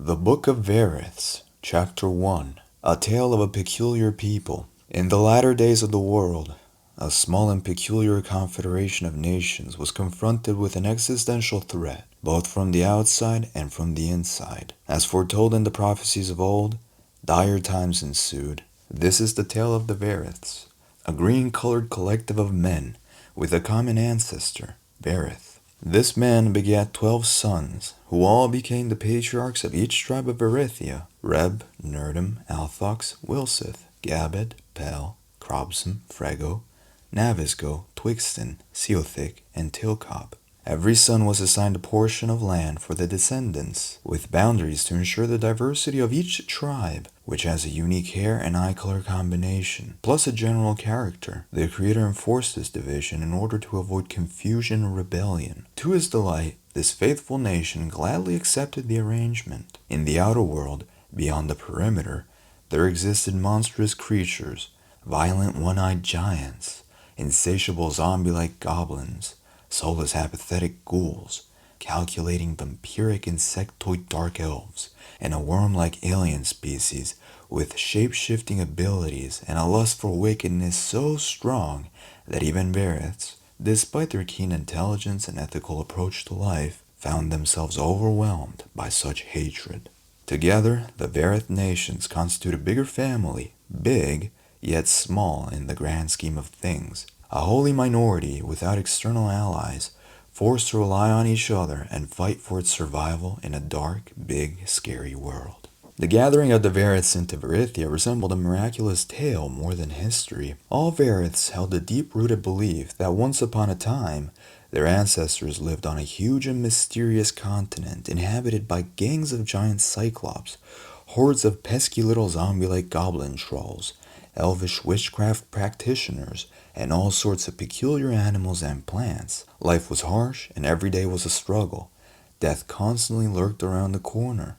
The Book of Veriths, Chapter 1, A Tale of a Peculiar People. In the latter days of the world, a small and peculiar confederation of nations was confronted with an existential threat, both from the outside and from the inside. As foretold in the prophecies of old, dire times ensued. This is the tale of the Veriths, a green-colored collective of men with a common ancestor, Verith. This man begat 12 sons, who all became the patriarchs of each tribe of Verithia: Reb, Nurdim, Althock, Wilsith, Gabed, Crobsom, Frego, Navisgo, Twixten, Ceothik, and Tilcob. Every son was assigned a portion of land for the descendants, with boundaries to ensure the diversity of each tribe, which has a unique hair and eye color combination, plus a general character. The Creator enforced this division in order to avoid confusion or rebellion. To his delight, this faithful nation gladly accepted the arrangement. In the outer world, beyond the perimeter, there existed monstrous creatures, violent one-eyed giants, insatiable zombie-like goblins, soulless apathetic ghouls, calculating vampiric insectoid dark elves, and a worm-like alien species with shape-shifting abilities and a lust for wickedness so strong that even Veriths, despite their keen intelligence and ethical approach to life, found themselves overwhelmed by such hatred. Together, the Verith nations constitute a bigger family, big, yet small in the grand scheme of things. A holy minority without external allies, forced to rely on each other and fight for its survival in a dark, big, scary world. The gathering of the Veriths into Verithia resembled a miraculous tale more than history. All Veriths held a deep-rooted belief that once upon a time, their ancestors lived on a huge and mysterious continent inhabited by gangs of giant cyclops, hordes of pesky little zombie-like goblin trolls, elvish witchcraft practitioners, and all sorts of peculiar animals and plants. Life was harsh, and every day was a struggle. Death constantly lurked around the corner.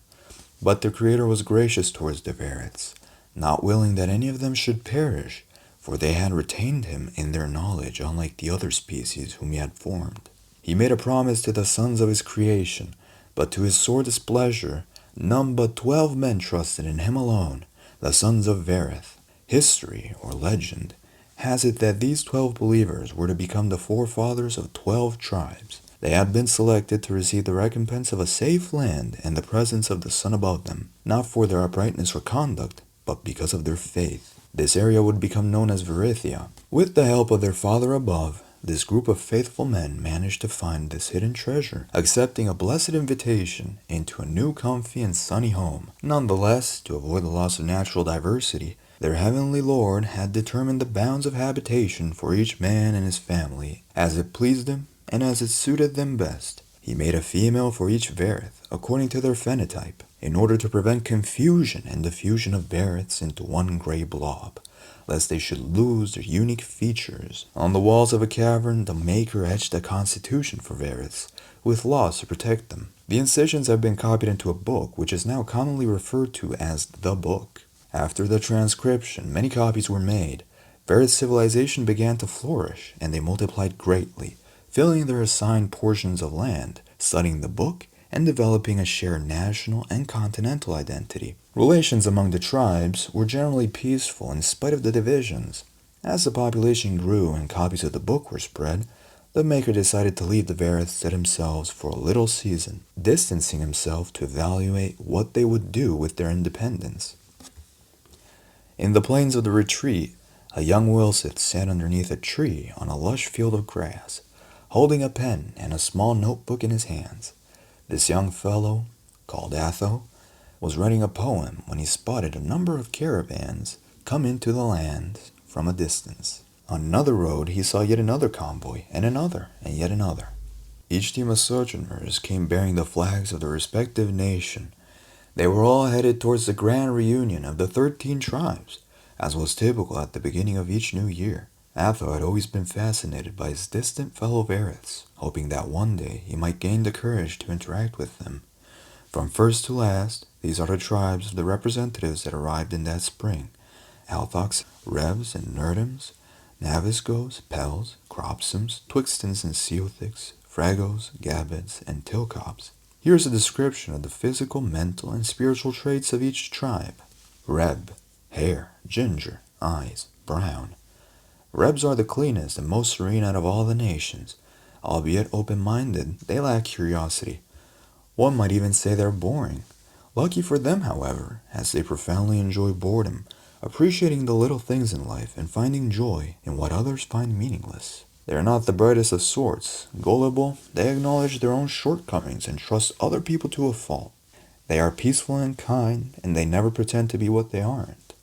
But the Creator was gracious towards the Veriths, not willing that any of them should perish, for they had retained him in their knowledge, unlike the other species whom he had formed. He made a promise to the sons of his creation, but to his sore displeasure, none but 12 men trusted in him alone, the sons of Verith. History, or legend, has it that these 12 believers were to become the forefathers of 12 tribes. They had been selected to receive the recompense of a safe land and the presence of the sun above them, not for their uprightness or conduct, but because of their faith. This area would become known as Verithia. With the help of their Father above, this group of faithful men managed to find this hidden treasure, accepting a blessed invitation into a new, comfy, and sunny home. Nonetheless, to avoid the loss of natural diversity, their heavenly Lord had determined the bounds of habitation for each man and his family, as it pleased him and as it suited them best. He made a female for each Verith, according to their phenotype, in order to prevent confusion and the fusion of Veriths into one gray blob, lest they should lose their unique features. On the walls of a cavern, the Maker etched a constitution for Veriths, with laws to protect them. The incisions have been copied into a book, which is now commonly referred to as the Book. After the transcription, many copies were made. Verith civilization began to flourish, and they multiplied greatly, filling their assigned portions of land, studying the book, and developing a shared national and continental identity. Relations among the tribes were generally peaceful in spite of the divisions. As the population grew and copies of the book were spread, the Maker decided to leave the Veriths to themselves for a little season, distancing himself to evaluate what they would do with their independence. In the plains of the retreat, a young Wilsith sat underneath a tree on a lush field of grass, holding a pen and a small notebook in his hands. This young fellow, called Althock, was writing a poem when he spotted a number of caravans come into the land from a distance. On another road he saw yet another convoy, and yet another. Each team of sojourners came bearing the flags of their respective nation. They were all headed towards the grand reunion of the 13 tribes, as was typical at the beginning of each new year. Althock had always been fascinated by his distant fellow Veriths, hoping that one day he might gain the courage to interact with them. From first to last, these are the tribes of the representatives that arrived in that spring: Althock's, Rebs and Nurdims, Navisgos, Crobsoms, Twixtens and Ceothiks, Fregos, Gabeds, and Tilcobs. Here's a description of the physical, mental, and spiritual traits of each tribe. Reb, hair, ginger, eyes, brown. Rebs are the cleanest and most serene out of all the nations. Albeit open-minded, they lack curiosity. One might even say they're boring. Lucky for them, however, as they profoundly enjoy boredom, appreciating the little things in life and finding joy in what others find meaningless. They are not the brightest of sorts. Gullible, they acknowledge their own shortcomings and trust other people to a fault. They are peaceful and kind, and they never pretend to be what they aren't.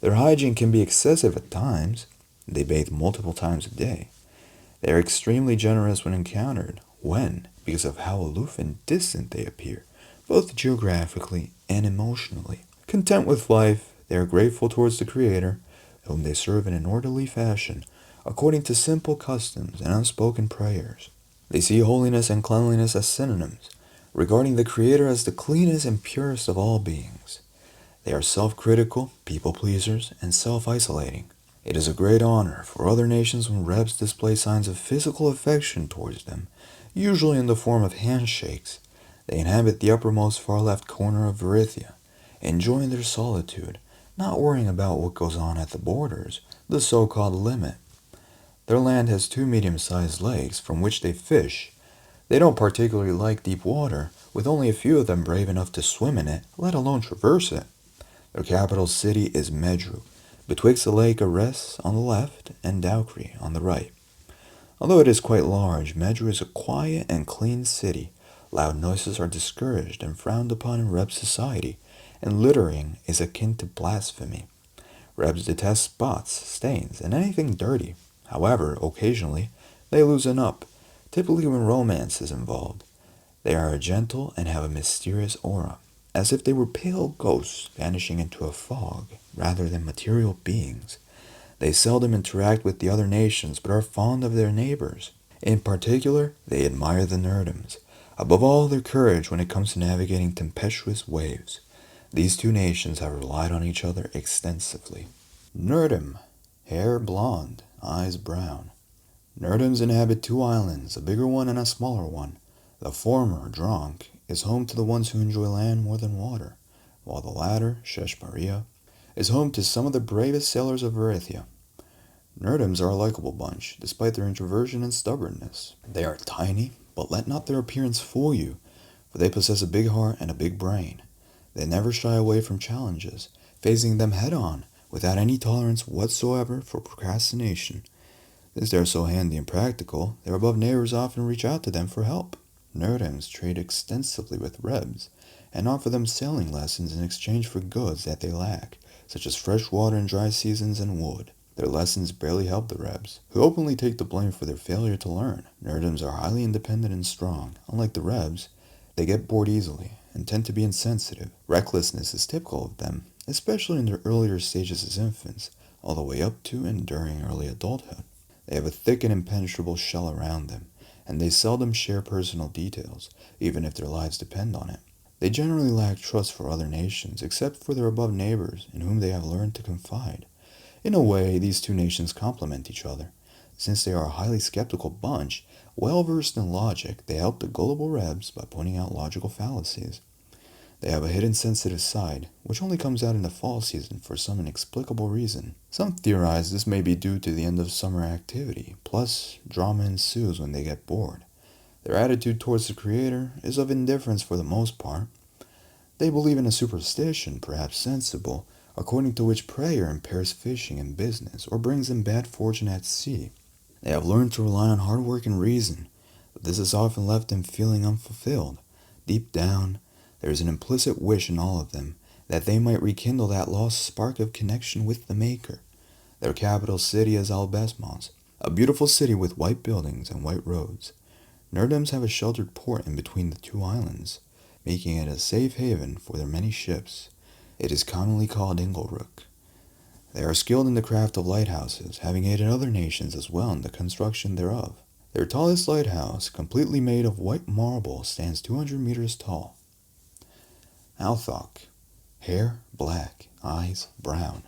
Their hygiene can be excessive at times. They bathe multiple times a day. They are extremely generous when encountered, because of how aloof and distant they appear, both geographically and emotionally. Content with life, they are grateful towards the Creator, whom they serve in an orderly fashion, according to simple customs and unspoken prayers. They see holiness and cleanliness as synonyms, regarding the Creator as the cleanest and purest of all beings. They are self-critical, people-pleasers, and self-isolating. It is a great honor for other nations when Rebs display signs of physical affection towards them, usually in the form of handshakes. They inhabit the uppermost far left corner of Verithia, enjoying their solitude, not worrying about what goes on at the borders, the so-called limit. Their land has 2 medium-sized lakes from which they fish. They don't particularly like deep water, with only a few of them brave enough to swim in it, let alone traverse it. Their capital city is Medru, betwixt the lake Ares on the left and Daukri on the right. Although it is quite large, Medru is a quiet and clean city. Loud noises are discouraged and frowned upon in Reb society, and littering is akin to blasphemy. Rebs detest spots, stains, and anything dirty. However, occasionally, they loosen up, typically when romance is involved. They are gentle and have a mysterious aura, as if they were pale ghosts vanishing into a fog, rather than material beings. They seldom interact with the other nations, but are fond of their neighbors. In particular, they admire the Nurdims, above all their courage when it comes to navigating tempestuous waves. These 2 nations have relied on each other extensively. Nurdim, hair blonde, eyes brown. Nurdims inhabit 2 islands, a bigger one and a smaller one. The former, Dronk, is home to the ones who enjoy land more than water, while the latter, Shesh Maria, is home to some of the bravest sailors of Verithia. Nurdims are a likable bunch, despite their introversion and stubbornness. They are tiny, but let not their appearance fool you, for they possess a big heart and a big brain. They never shy away from challenges, facing them head-on, without any tolerance whatsoever for procrastination. Since they are so handy and practical, their above neighbors often reach out to them for help. Nurdims trade extensively with Rebs, and offer them sailing lessons in exchange for goods that they lack, such as fresh water in dry seasons and wood. Their lessons barely help the Rebs, who openly take the blame for their failure to learn. Nurdims are highly independent and strong. Unlike the Rebs, they get bored easily and tend to be insensitive. Recklessness is typical of them, especially in their earlier stages as infants, all the way up to and during early adulthood. They have a thick and impenetrable shell around them, and they seldom share personal details, even if their lives depend on it. They generally lack trust for other nations, except for their above neighbors, in whom they have learned to confide. In a way, these 2 nations complement each other. Since they are a highly skeptical bunch, well-versed in logic, they help the gullible Rebs by pointing out logical fallacies. They have a hidden sensitive side, which only comes out in the fall season for some inexplicable reason. Some theorize this may be due to the end of summer activity, plus drama ensues when they get bored. Their attitude towards the Creator is of indifference for the most part. They believe in a superstition, perhaps sensible, according to which prayer impairs fishing and business, or brings them bad fortune at sea. They have learned to rely on hard work and reason, but this has often left them feeling unfulfilled. Deep down, there is an implicit wish in all of them that they might rekindle that lost spark of connection with the Maker. Their capital city is Albesmos, a beautiful city with white buildings and white roads. Nurdims have a sheltered port in between the 2 islands, making it a safe haven for their many ships. It is commonly called Inglerook. They are skilled in the craft of lighthouses, having aided other nations as well in the construction thereof. Their tallest lighthouse, completely made of white marble, stands 200 meters tall. Althock, hair black, eyes brown.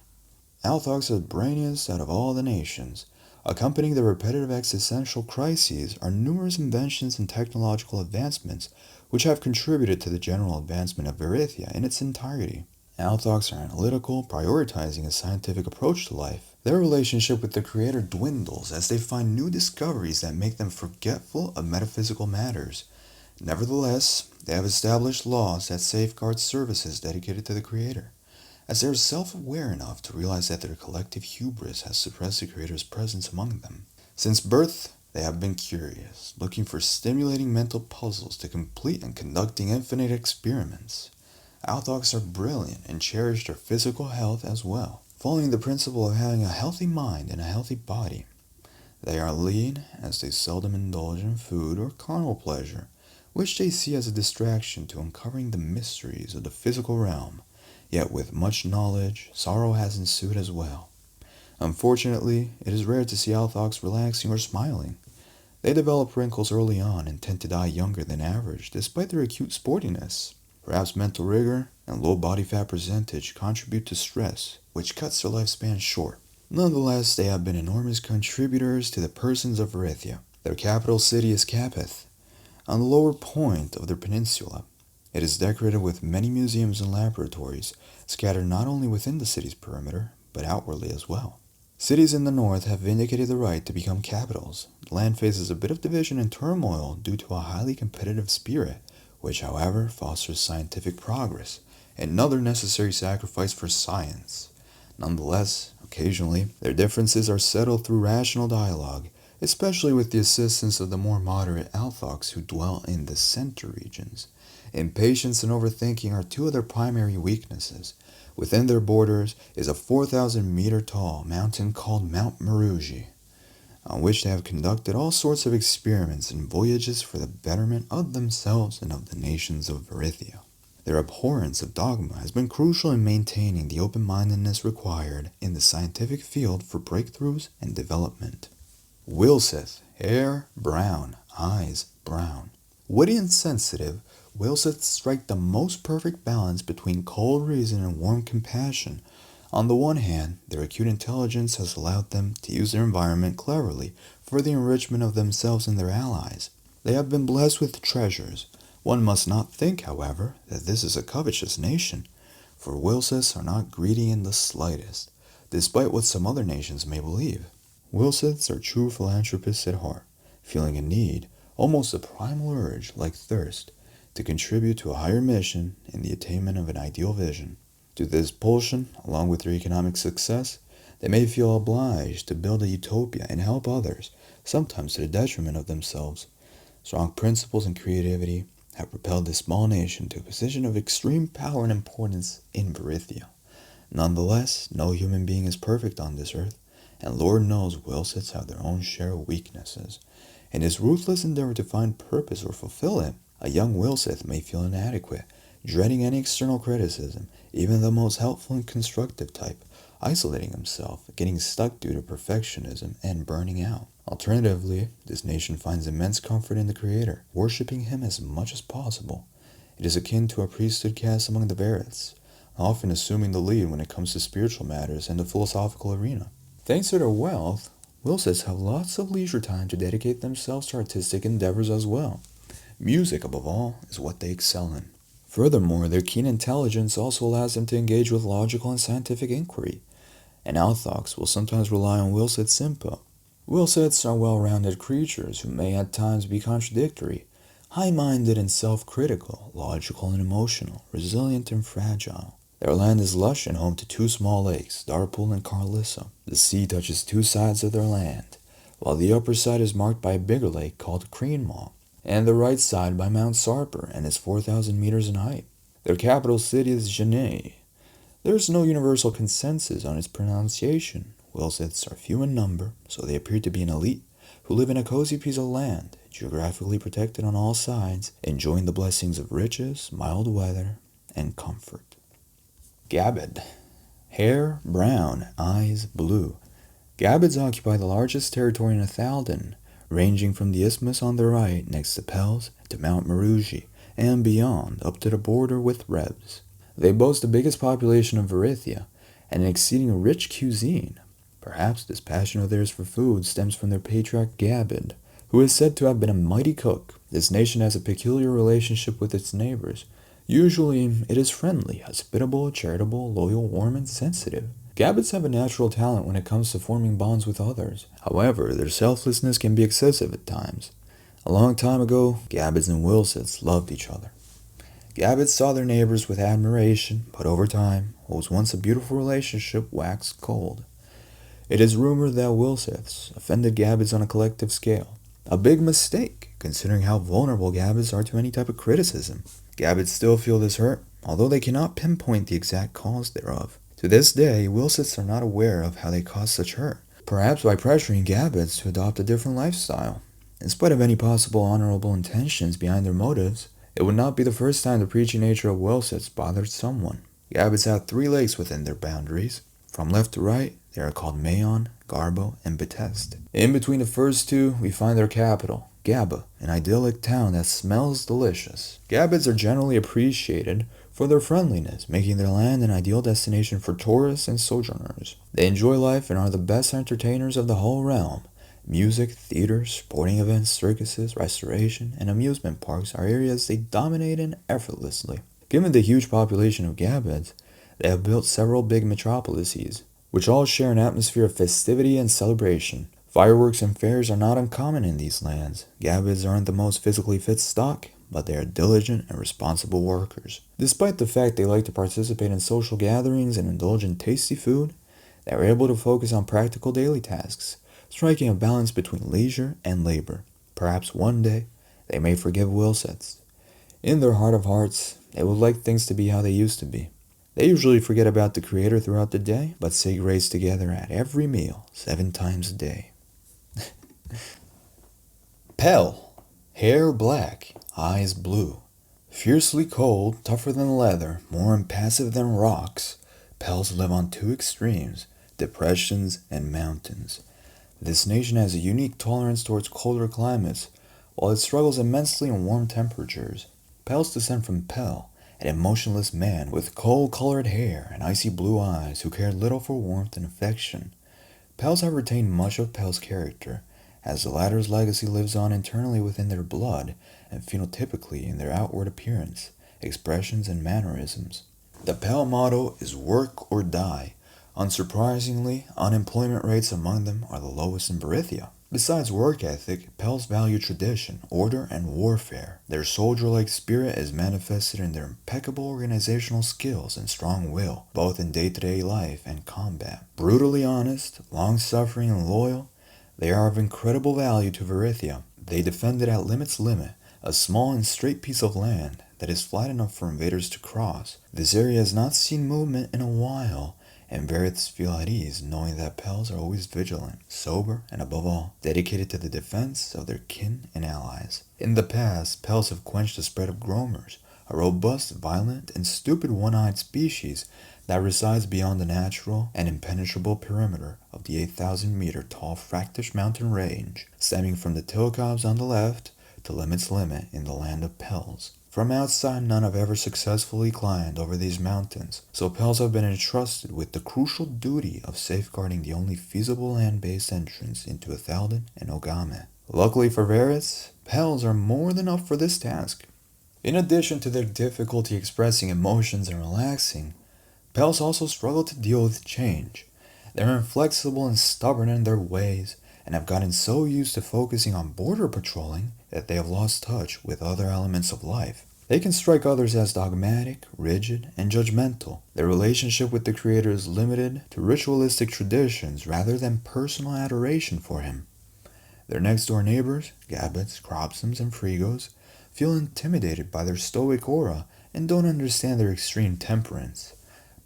Althocks are the brainiest out of all the nations. Accompanying the repetitive existential crises are numerous inventions and technological advancements which have contributed to the general advancement of Verithia in its entirety. Althock's are analytical, prioritizing a scientific approach to life. Their relationship with the Creator dwindles as they find new discoveries that make them forgetful of metaphysical matters. Nevertheless, they have established laws that safeguard services dedicated to the Creator, as they are self-aware enough to realize that their collective hubris has suppressed the Creator's presence among them. Since birth, they have been curious, looking for stimulating mental puzzles to complete and conducting infinite experiments. Althocks are brilliant and cherish their physical health as well, following the principle of having a healthy mind and a healthy body. They are lean, as they seldom indulge in food or carnal pleasure, which they see as a distraction to uncovering the mysteries of the physical realm. Yet with much knowledge, sorrow has ensued as well. Unfortunately, it is rare to see Althocks relaxing or smiling. They develop wrinkles early on and tend to die younger than average, despite their acute sportiness. Perhaps mental rigor and low body fat percentage contribute to stress, which cuts their lifespan short. Nonetheless, they have been enormous contributors to the persons of Verithia. Their capital city is Gabed, on the lower point of their peninsula. It is decorated with many museums and laboratories, scattered not only within the city's perimeter, but outwardly as well. Cities in the north have vindicated the right to become capitals. The land faces a bit of division and turmoil due to a highly competitive spirit, which, however, fosters scientific progress, another necessary sacrifice for science. Nonetheless, occasionally, their differences are settled through rational dialogue, especially with the assistance of the more moderate Althocks who dwell in the center regions. Impatience and overthinking are two of their primary weaknesses. Within their borders is a 4,000-meter-tall mountain called Mount Maruji, on which they have conducted all sorts of experiments and voyages for the betterment of themselves and of the nations of Verithia. Their abhorrence of dogma has been crucial in maintaining the open-mindedness required in the scientific field for breakthroughs and development. Wilsith, hair brown, eyes brown. Witty and sensitive, Wilsith strike the most perfect balance between cold reason and warm compassion. On the one hand, their acute intelligence has allowed them to use their environment cleverly for the enrichment of themselves and their allies. They have been blessed with treasures. One must not think, however, that this is a covetous nation, for Wilsiths are not greedy in the slightest, despite what some other nations may believe. Wilsiths are true philanthropists at heart, feeling a need, almost a primal urge, like thirst, to contribute to a higher mission in the attainment of an ideal vision. To this pulsion, along with their economic success, they may feel obliged to build a utopia and help others, sometimes to the detriment of themselves. Strong principles and creativity have propelled this small nation to a position of extreme power and importance in Verithia. Nonetheless, no human being is perfect on this earth, and Lord knows Wilsiths have their own share of weaknesses. In his ruthless endeavor to find purpose or fulfill it, a young Wilsith may feel inadequate, dreading any external criticism, even the most helpful and constructive type, isolating himself, getting stuck due to perfectionism, and burning out. Alternatively, this nation finds immense comfort in the Creator, worshipping Him as much as possible. It is akin to a priesthood caste among the Veriths, often assuming the lead when it comes to spiritual matters and the philosophical arena. Thanks to their wealth, Wilsiths have lots of leisure time to dedicate themselves to artistic endeavors as well. Music, above all, is what they excel in. Furthermore, their keen intelligence also allows them to engage with logical and scientific inquiry, and Althocks will sometimes rely on Wilsith's input. Wilsiths are well-rounded creatures who may at times be contradictory, high-minded and self-critical, logical and emotional, resilient and fragile. Their land is lush and home to two small lakes, Darpool and Carlissa. The sea touches two sides of their land, while the upper side is marked by a bigger lake called Creenmaw, and the right side by Mount Sarper and is 4,000 meters in height. Their capital city is Genève. There is no universal consensus on its pronunciation. Wilsiths are few in number, so they appear to be an elite who live in a cozy piece of land, geographically protected on all sides, enjoying the blessings of riches, mild weather, and comfort. Gabed. Hair brown, eyes blue. Gabeds occupy the largest territory in Althock, ranging from the isthmus on the right next to Pels to Mount Maruji, and beyond up to the border with Rebs. They boast the biggest population of Verithia and an exceeding rich cuisine. Perhaps this passion of theirs for food stems from their patriarch Gabed, who is said to have been a mighty cook. This nation has a peculiar relationship with its neighbors. Usually, it is friendly, hospitable, charitable, loyal, warm, and sensitive. Gabeds have a natural talent when it comes to forming bonds with others. However, their selflessness can be excessive at times. A long time ago, Gabeds and Wilsiths loved each other. Gabeds saw their neighbors with admiration, but over time, what was once a beautiful relationship waxed cold. It is rumored that Wilsiths offended Gabeds on a collective scale. A big mistake, considering how vulnerable Gabeds are to any type of criticism. Gabeds still feel this hurt, although they cannot pinpoint the exact cause thereof. To this day, Wilsiths are not aware of how they caused such hurt, perhaps by pressuring Gabeds to adopt a different lifestyle. In spite of any possible honorable intentions behind their motives, it would not be the first time the preachy nature of Wilsiths bothered someone. Gabeds have 3 lakes within their boundaries. From left to right, they are called Mayon, Garbo, and Betest. In between the first 2, we find their capital, Gabed, an idyllic town that smells delicious. Gabeds are generally appreciated for their friendliness, making their land an ideal destination for tourists and sojourners. They enjoy life and are the best entertainers of the whole realm. Music, theater, sporting events, circuses, restoration, and amusement parks are areas they dominate in effortlessly. Given the huge population of Gabeds, they have built several big metropolises, which all share an atmosphere of festivity and celebration. Fireworks and fairs are not uncommon in these lands. Gabeds aren't the most physically fit stock, but they are diligent and responsible workers. Despite the fact they like to participate in social gatherings and indulge in tasty food, they are able to focus on practical daily tasks, striking a balance between leisure and labor. Perhaps one day, they may forgive Wilsiths. In their heart of hearts, they would like things to be how they used to be. They usually forget about the Creator throughout the day, but say grace together at every meal, 7 times a day. Pale, hair black, eyes blue. Fiercely cold, tougher than leather, more impassive than rocks, Pels live on 2 extremes, depressions and mountains. This nation has a unique tolerance towards colder climates, while it struggles immensely in warm temperatures. Pels descend from Pel, an emotionless man with coal-colored hair and icy blue eyes who cared little for warmth and affection. Pels have retained much of Pel's character, as the latter's legacy lives on internally within their blood and phenotypically in their outward appearance, expressions, and mannerisms. The Pel motto is work or die. Unsurprisingly, unemployment rates among them are the lowest in Verithia. Besides work ethic, Pels value tradition, order, and warfare. Their soldier-like spirit is manifested in their impeccable organizational skills and strong will, both in day-to-day life and combat. Brutally honest, long-suffering, and loyal, they are of incredible value to Verithia. They defended at Limit's Limit, a small and straight piece of land that is flat enough for invaders to cross. This area has not seen movement in a while, and Veriths feel at ease knowing that Pels are always vigilant, sober, and above all, dedicated to the defense of their kin and allies. In the past, Pels have quenched the spread of Gromers, a robust, violent, and stupid one-eyed species that resides beyond the natural and impenetrable perimeter of the 8,000-meter tall Fractish mountain range, stemming from the Tilcobs on the left to Limit's Limit in the land of Pels. From outside, none have ever successfully climbed over these mountains, so Pels have been entrusted with the crucial duty of safeguarding the only feasible land-based entrance into Althock and Ogame. Luckily for Veriths, Pels are more than up for this task. In addition to their difficulty expressing emotions and relaxing, Pels also struggle to deal with change. They're inflexible and stubborn in their ways, and have gotten so used to focusing on border patrolling that they have lost touch with other elements of life. They can strike others as dogmatic, rigid, and judgmental. Their relationship with the Creator is limited to ritualistic traditions rather than personal adoration for Him. Their next-door neighbors, Gabeds, Crobsoms, and Fregos, feel intimidated by their stoic aura and don't understand their extreme temperance.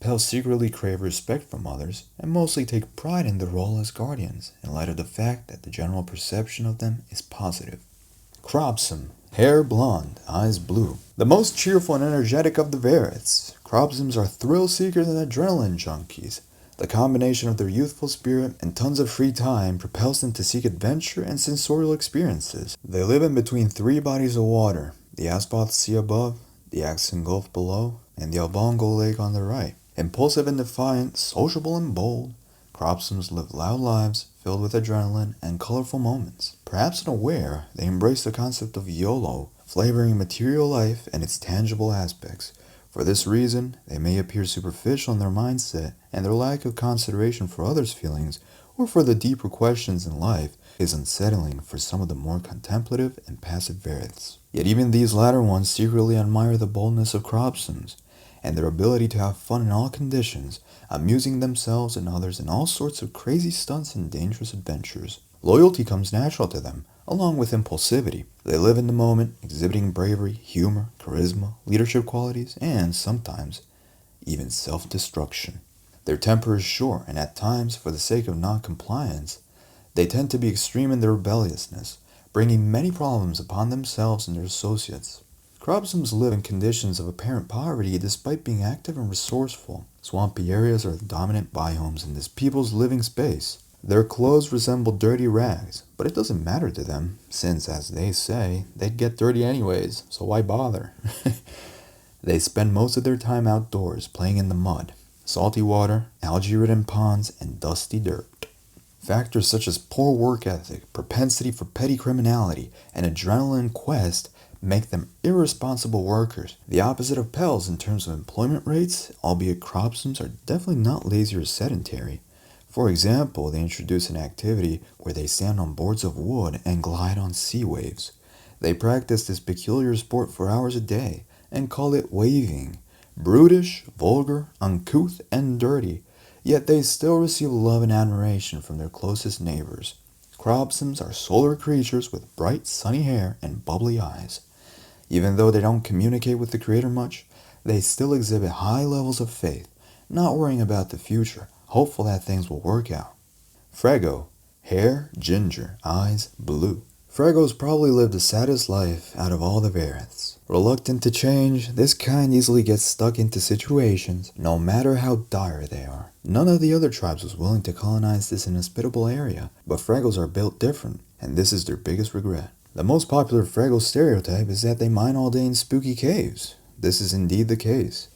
Pels secretly crave respect from others and mostly take pride in their role as guardians, in light of the fact that the general perception of them is positive. Crobsom, hair blonde, eyes blue. The most cheerful and energetic of the Veriths, Crobsoms are thrill seekers and adrenaline junkies. The combination of their youthful spirit and tons of free time propels them to seek adventure and sensorial experiences. They live in between 3 bodies of water, the Asboth Sea above, the Axon Gulf below, and the Albongo Lake on the right. Impulsive and defiant, sociable and bold, Crobsoms live loud lives filled with adrenaline and colorful moments. Perhaps unaware, they embrace the concept of YOLO, flavoring material life and its tangible aspects. For this reason, they may appear superficial in their mindset, and their lack of consideration for others' feelings or for the deeper questions in life is unsettling for some of the more contemplative and passive Veriths. Yet even these latter ones secretly admire the boldness of Crobsoms, and their ability to have fun in all conditions, amusing themselves and others in all sorts of crazy stunts and dangerous adventures. Loyalty comes natural to them, along with impulsivity. They live in the moment, exhibiting bravery, humor, charisma, leadership qualities, and sometimes even self-destruction. Their temper is short, and at times, for the sake of non-compliance, they tend to be extreme in their rebelliousness, bringing many problems upon themselves and their associates. Crobsoms live in conditions of apparent poverty despite being active and resourceful. Swampy areas are the dominant biomes in this people's living space. Their clothes resemble dirty rags, but it doesn't matter to them, since, as they say, they'd get dirty anyways, so why bother? They spend most of their time outdoors, playing in the mud, salty water, algae-ridden ponds, and dusty dirt. Factors such as poor work ethic, propensity for petty criminality, and adrenaline quest make them irresponsible workers. The opposite of Pels in terms of employment rates, albeit Crobsoms are definitely not lazy or sedentary. For example, they introduce an activity where they stand on boards of wood and glide on sea waves. They practice this peculiar sport for hours a day and call it waving. Brutish, vulgar, uncouth, and dirty, yet they still receive love and admiration from their closest neighbors. Crobsoms are solar creatures with bright, sunny hair and bubbly eyes. Even though they don't communicate with the Creator much, they still exhibit high levels of faith, not worrying about the future, hopeful that things will work out. Frego. Hair, ginger, eyes, blue. Frego's probably lived the saddest life out of all the Veriths. Reluctant to change, this kind easily gets stuck into situations, no matter how dire they are. None of the other tribes was willing to colonize this inhospitable area, but Fregos are built different, and this is their biggest regret. The most popular Frego stereotype is that they mine all day in spooky caves. This is indeed the case.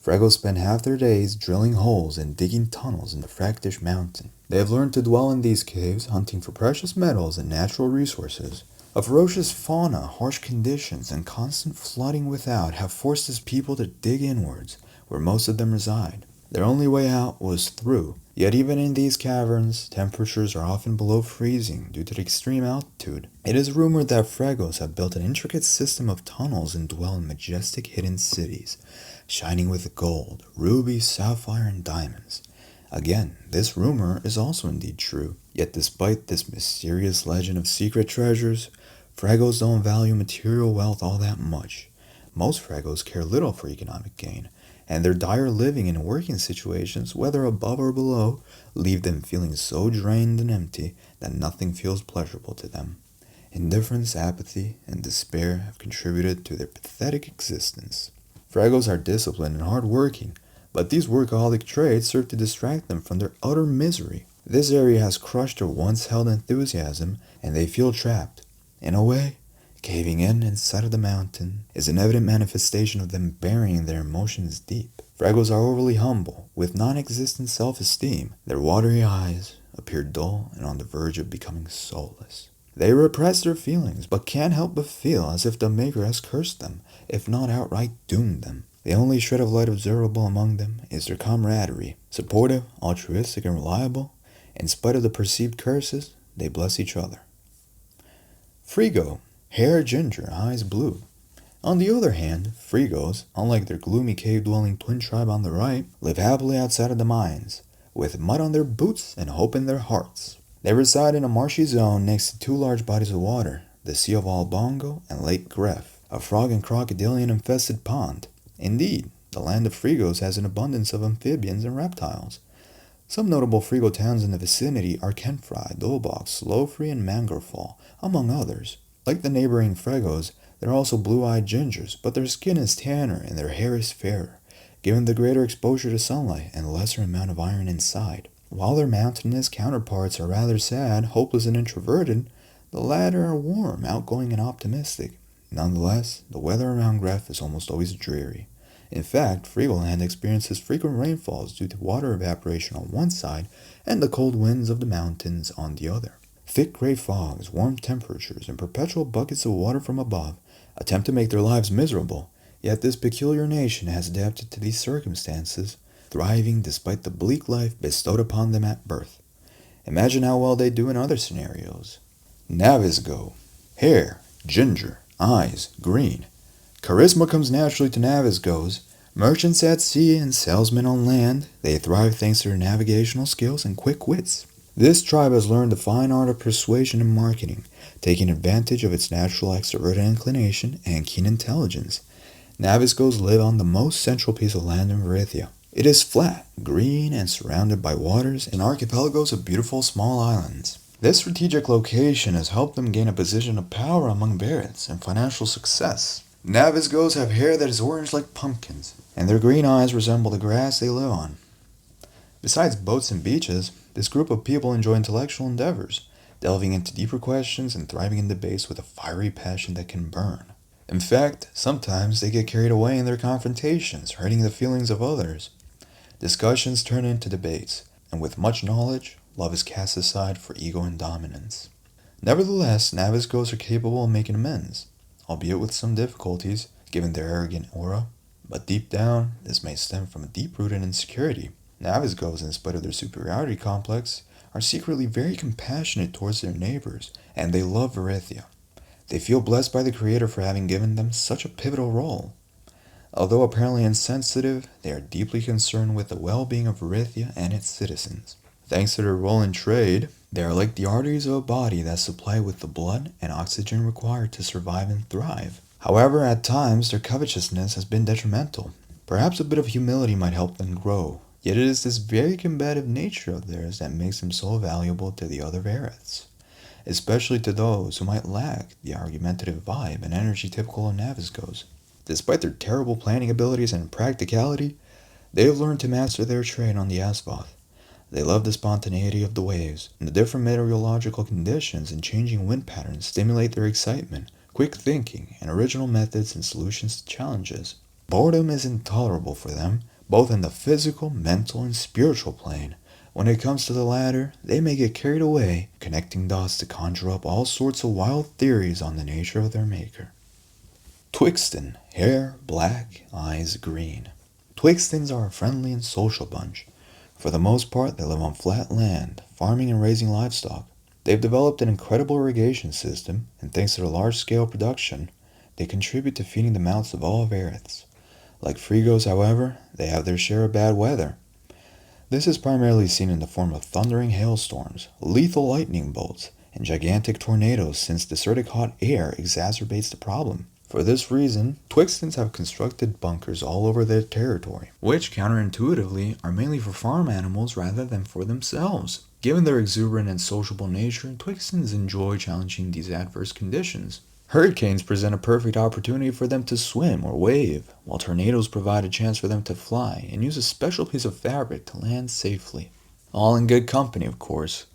Fregos spend half their days drilling holes and digging tunnels in the Fractish mountain. They have learned to dwell in these caves, hunting for precious metals and natural resources. A ferocious fauna, harsh conditions, and constant flooding without have forced this people to dig inwards, where most of them reside. Their only way out was through. Yet even in these caverns, temperatures are often below freezing due to the extreme altitude. It is rumored that Fregos have built an intricate system of tunnels and dwell in majestic hidden cities, shining with gold, rubies, sapphire, and diamonds. Again, this rumor is also indeed true. Yet despite this mysterious legend of secret treasures, Fregos don't value material wealth all that much. Most Fregos care little for economic gain, and their dire living and working situations, whether above or below, leave them feeling so drained and empty that nothing feels pleasurable to them. Indifference, apathy, and despair have contributed to their pathetic existence. Fregos are disciplined and hard-working, but these workaholic traits serve to distract them from their utter misery. This area has crushed their once-held enthusiasm, and they feel trapped. In a way, caving in inside of the mountain is an evident manifestation of them burying their emotions deep. Fregos are overly humble, with non-existent self-esteem. Their watery eyes appear dull and on the verge of becoming soulless. They repress their feelings, but can't help but feel as if the Maker has cursed them, if not outright doomed them. The only shred of light observable among them is their camaraderie. Supportive, altruistic, and reliable, in spite of the perceived curses, they bless each other. Freego. Hair ginger, eyes blue. On the other hand, Fregos, unlike their gloomy cave-dwelling twin tribe on the right, live happily outside of the mines, with mud on their boots and hope in their hearts. They reside in a marshy zone next to two large bodies of water, the Sea of Albongo and Lake Gref, a frog and crocodilian-infested pond. Indeed, the land of Fregos has an abundance of amphibians and reptiles. Some notable Frego towns in the vicinity are Kenfry, Dolbach, Slowfree, and Mangerfall, among others. Like the neighboring Fregos, they're also blue-eyed gingers, but their skin is tanner and their hair is fairer, given the greater exposure to sunlight and lesser amount of iron inside. While their mountainous counterparts are rather sad, hopeless, and introverted, the latter are warm, outgoing, and optimistic. Nonetheless, the weather around Gref is almost always dreary. In fact, Freego land experiences frequent rainfalls due to water evaporation on one side and the cold winds of the mountains on the other. Thick gray fogs, warm temperatures, and perpetual buckets of water from above attempt to make their lives miserable, yet this peculiar nation has adapted to these circumstances, thriving despite the bleak life bestowed upon them at birth. Imagine how well they do in other scenarios. Navisgo. Hair, ginger, eyes, green. Charisma comes naturally to Navisgos. Merchants at sea and salesmen on land, they thrive thanks to their navigational skills and quick wits. This tribe has learned the fine art of persuasion and marketing, taking advantage of its natural extroverted inclination and keen intelligence. Navisgos live on the most central piece of land in Verithia. It is flat, green, and surrounded by waters and archipelagos of beautiful small islands. This strategic location has helped them gain a position of power among Veriths and financial success. Navisgos have hair that is orange like pumpkins, and their green eyes resemble the grass they live on. Besides boats and beaches, this group of people enjoy intellectual endeavors, delving into deeper questions and thriving in debates with a fiery passion that can burn. In fact, sometimes they get carried away in their confrontations, hurting the feelings of others. Discussions turn into debates, and with much knowledge, love is cast aside for ego and dominance. Nevertheless, Navisgos are capable of making amends, albeit with some difficulties, given their arrogant aura. But deep down, this may stem from a deep-rooted insecurity. Navisgos, in spite of their superiority complex, are secretly very compassionate towards their neighbors, and they love Verithia. They feel blessed by the Creator for having given them such a pivotal role. Although apparently insensitive, they are deeply concerned with the well-being of Verithia and its citizens. Thanks to their role in trade, they are like the arteries of a body that supply with the blood and oxygen required to survive and thrive. However, at times, their covetousness has been detrimental. Perhaps a bit of humility might help them grow, yet it is this very combative nature of theirs that makes them so valuable to the other Veriths, especially to those who might lack the argumentative vibe and energy typical of Navisgos. Despite their terrible planning abilities and practicality, they have learned to master their trade on the Asvoth. They love the spontaneity of the waves, and the different meteorological conditions and changing wind patterns stimulate their excitement, quick thinking, and original methods and solutions to challenges. Boredom is intolerable for them, both in the physical, mental, and spiritual plane. When it comes to the latter, they may get carried away, connecting dots to conjure up all sorts of wild theories on the nature of their maker. Twixten. Hair black, eyes green. Twixtens are a friendly and social bunch. For the most part, they live on flat land, farming and raising livestock. They've developed an incredible irrigation system, and thanks to their large-scale production, they contribute to feeding the mouths of all Veriths. Like Fregos, however, they have their share of bad weather. This is primarily seen in the form of thundering hailstorms, lethal lightning bolts, and gigantic tornadoes, since desertic hot air exacerbates the problem. For this reason, Twixtens have constructed bunkers all over their territory, which counterintuitively are mainly for farm animals rather than for themselves. Given their exuberant and sociable nature, Twixtens enjoy challenging these adverse conditions. Hurricanes present a perfect opportunity for them to swim or wave, while tornadoes provide a chance for them to fly and use a special piece of fabric to land safely. All in good company, of course.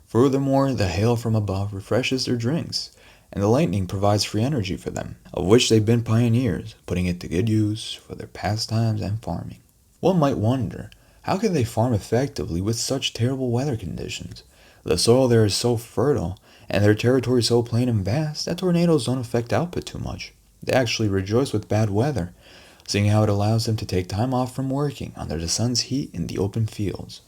Furthermore, the hail from above refreshes their drinks, and the lightning provides free energy for them, of which they've been pioneers, putting it to good use for their pastimes and farming. One might wonder, how can they farm effectively with such terrible weather conditions? The soil there is so fertile, and their territory so plain and vast, that tornadoes don't affect output too much. They actually rejoice with bad weather, seeing how it allows them to take time off from working under the sun's heat in the open fields.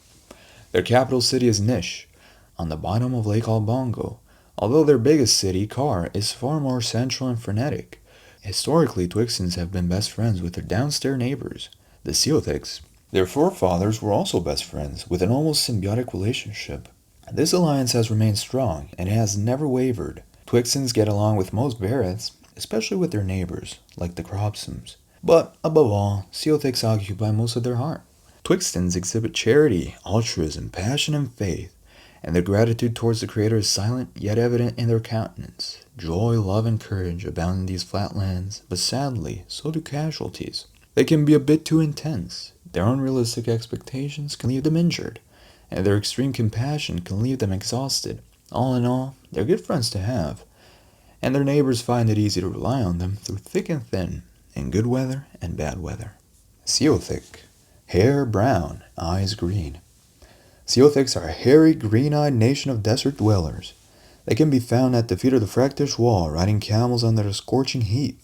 Their capital city is Nish, on the bottom of Lake Albongo, although their biggest city, Kar, is far more central and frenetic. Historically, Twixtens have been best friends with their downstairs neighbors, the Ceothiks. Their forefathers were also best friends, with an almost symbiotic relationship. This alliance has remained strong, and it has never wavered. Twixtens get along with most Veriths, especially with their neighbors, like the Crobsoms. But, above all, Ceothiks occupy most of their heart. Twixtens exhibit charity, altruism, passion, and faith, and their gratitude towards the Creator is silent yet evident in their countenance. Joy, love, and courage abound in these flat lands, but sadly, so do casualties. They can be a bit too intense. Their unrealistic expectations can leave them injured, and their extreme compassion can leave them exhausted. All in all, they're good friends to have, and their neighbors find it easy to rely on them through thick and thin, in good weather and bad weather. Ceothik. Hair brown, eyes green. Ceothiks are a hairy, green-eyed nation of desert dwellers. They can be found at the feet of the Fraktish wall, riding camels under the scorching heat.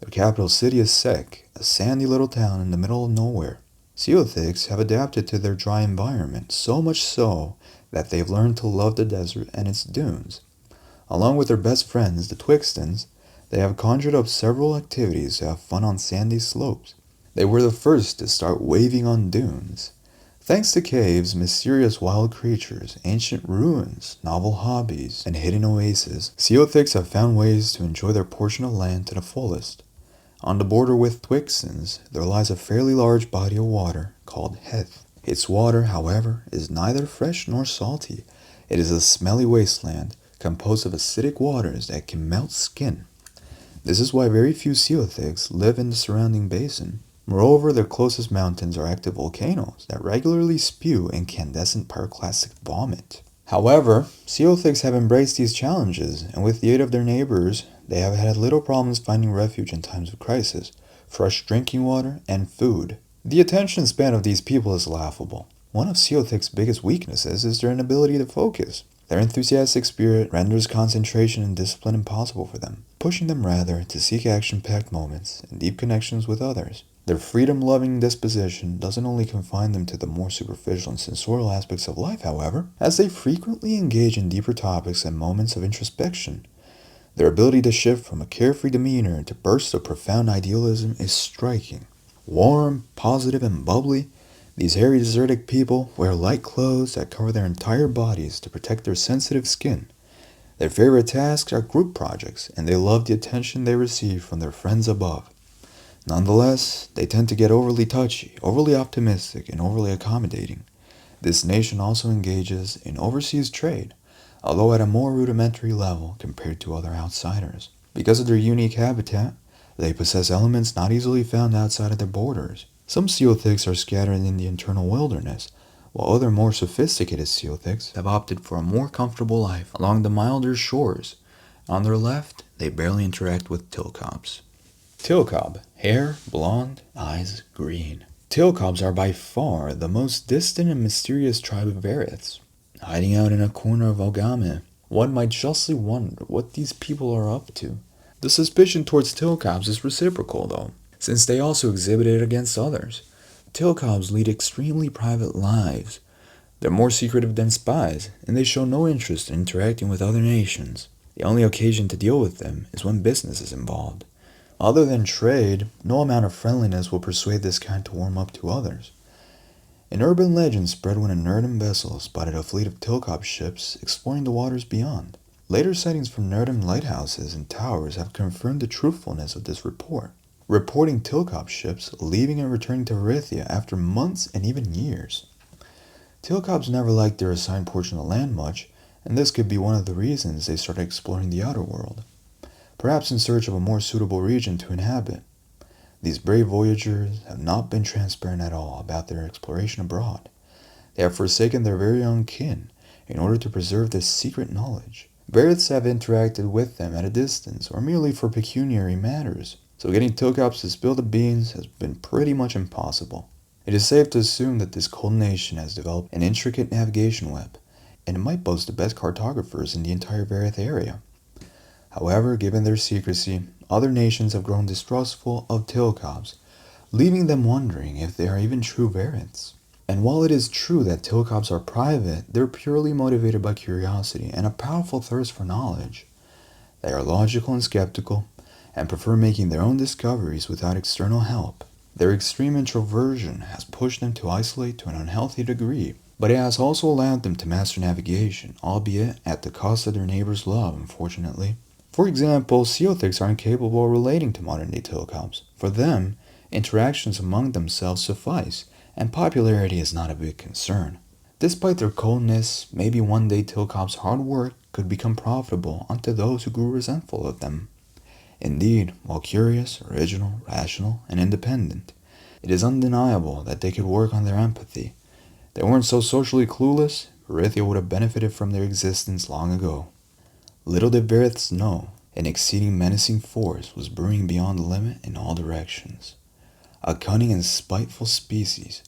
Their capital city is Sek, a sandy little town in the middle of nowhere. Ceothiks have adapted to their dry environment, so much so that they've learned to love the desert and its dunes. Along with their best friends, the Twixtens, they have conjured up several activities to have fun on sandy slopes. They were the first to start waving on dunes. Thanks to caves, mysterious wild creatures, ancient ruins, novel hobbies, and hidden oases, Ceothiks have found ways to enjoy their portion of land to the fullest. On the border with Twixtens, there lies a fairly large body of water called Heth. Its water, however, is neither fresh nor salty. It is a smelly wasteland composed of acidic waters that can melt skin. This is why very few Ceothiks live in the surrounding basin. Moreover, their closest mountains are active volcanoes that regularly spew incandescent pyroclastic vomit. However, Ceothiks have embraced these challenges, and with the aid of their neighbors, they have had little problems finding refuge in times of crisis, fresh drinking water, and food. The attention span of these people is laughable. One of Ceothik's biggest weaknesses is their inability to focus. Their enthusiastic spirit renders concentration and discipline impossible for them, pushing them rather to seek action-packed moments and deep connections with others. Their freedom-loving disposition doesn't only confine them to the more superficial and sensorial aspects of life, however, as they frequently engage in deeper topics and moments of introspection. Their ability to shift from a carefree demeanor to bursts of profound idealism is striking. Warm, positive, and bubbly, these hairy desertic people wear light clothes that cover their entire bodies to protect their sensitive skin. Their favorite tasks are group projects, and they love the attention they receive from their friends above. Nonetheless, they tend to get overly touchy, overly optimistic, and overly accommodating. This nation also engages in overseas trade, although at a more rudimentary level compared to other outsiders. Because of their unique habitat, they possess elements not easily found outside of their borders. Some Ceothiks are scattered in the internal wilderness, while other more sophisticated Ceothiks have opted for a more comfortable life along the milder shores. On their left, they barely interact with Tilcobs. Tilcob, hair blonde, eyes green. Tilcobs are by far the most distant and mysterious tribe of Veriths, hiding out in a corner of Ogame. One might justly wonder what these people are up to. The suspicion towards Tilcobs is reciprocal, though, since they also exhibit it against others. Tilcobs lead extremely private lives. They're more secretive than spies, and they show no interest in interacting with other nations. The only occasion to deal with them is when business is involved. Other than trade, no amount of friendliness will persuade this kind to warm up to others. An urban legend spread when a Nurdim vessel spotted a fleet of Tilcob ships exploring the waters beyond. Later sightings from Nurdim lighthouses and towers have confirmed the truthfulness of this report, reporting Tilcob ships leaving and returning to Verithia after months and even years. Tilcobs never liked their assigned portion of land much, and this could be one of the reasons they started exploring the outer world, perhaps in search of a more suitable region to inhabit. These brave voyagers have not been transparent at all about their exploration abroad. They have forsaken their very own kin in order to preserve this secret knowledge. Veriths have interacted with them at a distance or merely for pecuniary matters, so getting Tilcobs to spill the beans has been pretty much impossible. It is safe to assume that this cold nation has developed an intricate navigation web, and it might boast the best cartographers in the entire Verith area. However, given their secrecy, other nations have grown distrustful of Tilcobs, leaving them wondering if they are even true Veriths. And while it is true that Tilcobs are private, they're purely motivated by curiosity and a powerful thirst for knowledge. They are logical and skeptical, and prefer making their own discoveries without external help. Their extreme introversion has pushed them to isolate to an unhealthy degree, but it has also allowed them to master navigation, albeit at the cost of their neighbors' love, unfortunately. For example, Ceothiks are incapable of relating to modern-day Tilcobs. For them, interactions among themselves suffice, and popularity is not a big concern. Despite their coldness, maybe one day Tilcob's hard work could become profitable unto those who grew resentful of them. Indeed, while curious, original, rational, and independent, it is undeniable that they could work on their empathy. If they weren't so socially clueless, Verithia would have benefited from their existence long ago. Little did Veriths know, an exceeding menacing force was brewing beyond the limit in all directions. a cunning and spiteful species,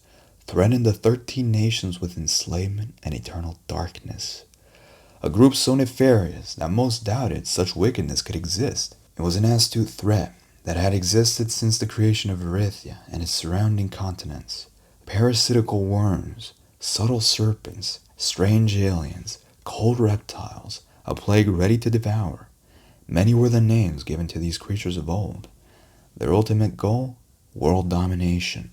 threatened the 13 nations with enslavement and eternal darkness. A group so nefarious that most doubted such wickedness could exist. It was an astute threat that had existed since the creation of Verithia and its surrounding continents. Parasitical worms, subtle serpents, strange aliens, cold reptiles, a plague ready to devour. Many were the names given to these creatures of old. Their ultimate goal? World domination.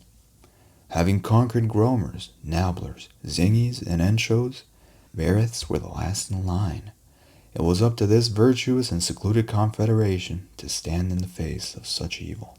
Having conquered Gromers, Nabblers, Zingies, and Enchos, Veriths were the last in line. It was up to this virtuous and secluded confederation to stand in the face of such evil.